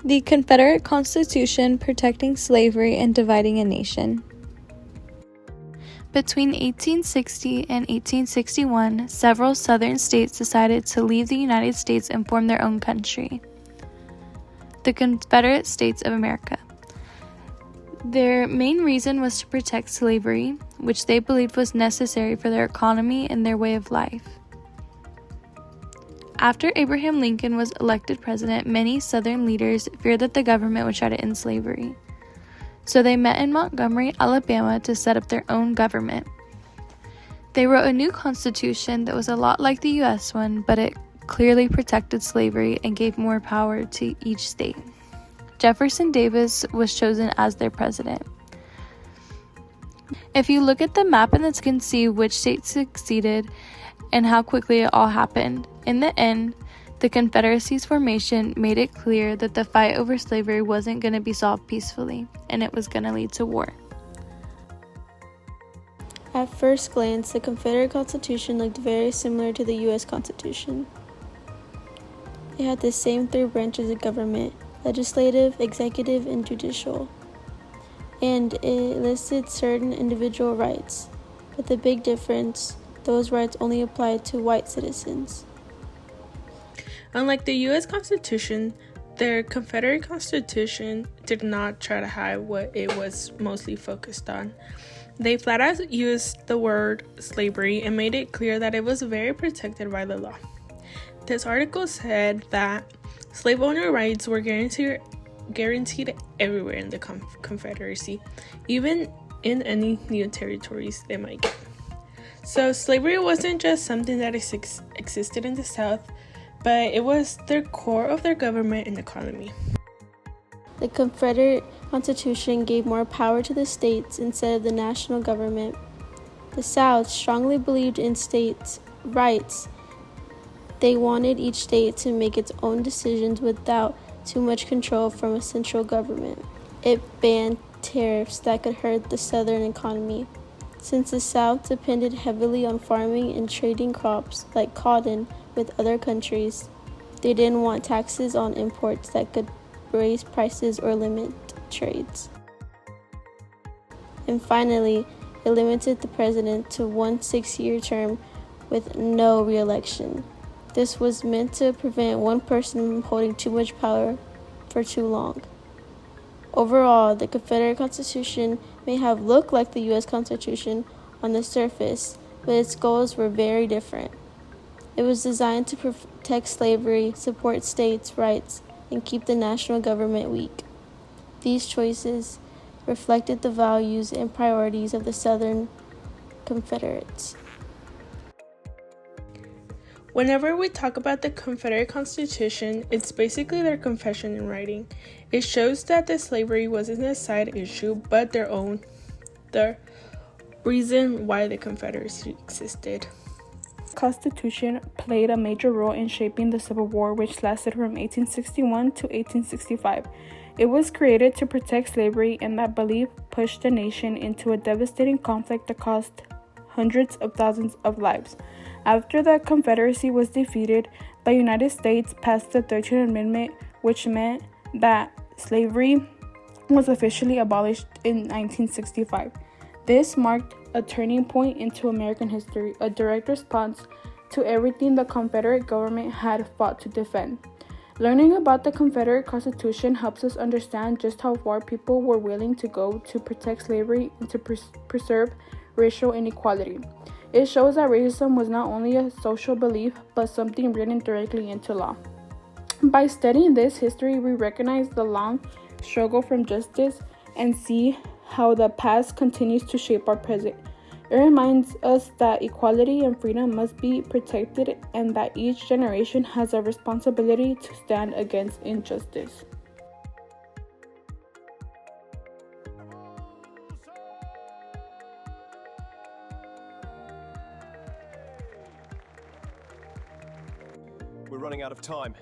The Confederate Constitution protecting slavery and dividing a nation. Between 1860 and 1861, several Southern states decided to leave the United States and form their own country, the Confederate States of America. Their main reason was to protect slavery, which they believed was necessary for their economy and their way of life. After Abraham Lincoln was elected president, many Southern leaders feared that the government would try to end slavery. So they met in Montgomery, Alabama to set up their own government. They wrote a new constitution that was a lot like the U.S. one, but it clearly protected slavery and gave more power to each state. Jefferson Davis was chosen as their president. If you look at the map in this, you can see which states succeeded and how quickly it all happened. In the end, the Confederacy's formation made it clear that the fight over slavery wasn't going to be solved peacefully, and it was going to lead to war. At first glance, the Confederate Constitution looked very similar to the U.S. Constitution. It had the same three branches of government: legislative, executive, and judicial. And it listed certain individual rights, but the big difference, those rights only applied to white citizens. Unlike the U.S. Constitution, their Confederate Constitution did not try to hide what it was mostly focused on. They flat out used the word slavery and made it clear that it was very protected by the law. This article said that slave owner rights were guaranteed everywhere in the Confederacy, even in any new territories they might get. So slavery wasn't just something that existed in the South, but it was the core of their government and economy. The Confederate Constitution gave more power to the states instead of the national government. The South strongly believed in states' rights. They wanted each state to make its own decisions without too much control from a central government. It banned tariffs that could hurt the Southern economy. Since the South depended heavily on farming and trading crops like cotton with other countries, they didn't want taxes on imports that could raise prices or limit trades. And finally, it limited the president to one 6-year term with no re-election. This was meant to prevent one person from holding too much power for too long. Overall, the Confederate Constitution may have looked like the U.S. Constitution on the surface, but its goals were very different. It was designed to protect slavery, support states' rights, and keep the national government weak. These choices reflected the values and priorities of the Southern Confederates. Whenever we talk about the Confederate Constitution, it's basically their confession in writing. It shows that the slavery wasn't a side issue, but the reason why the Confederacy existed. Constitution played a major role in shaping the Civil War, which lasted from 1861 to 1865. It was created to protect slavery, and that belief pushed the nation into a devastating conflict that cost hundreds of thousands of lives. After the Confederacy was defeated, the United States passed the 13th Amendment, which meant that slavery was officially abolished in 1965. This marked a turning point into American history, a direct response to everything the Confederate government had fought to defend. Learning about the Confederate Constitution helps us understand just how far people were willing to go to protect slavery and to preserve racial inequality. It shows that racism was not only a social belief, but something written directly into law. By studying this history, we recognize the long struggle for justice and see how the past continues to shape our present. It reminds us that equality and freedom must be protected and that each generation has a responsibility to stand against injustice. We're running out of time.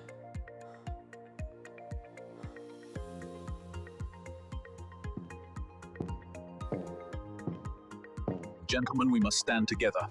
Gentlemen, we must stand together.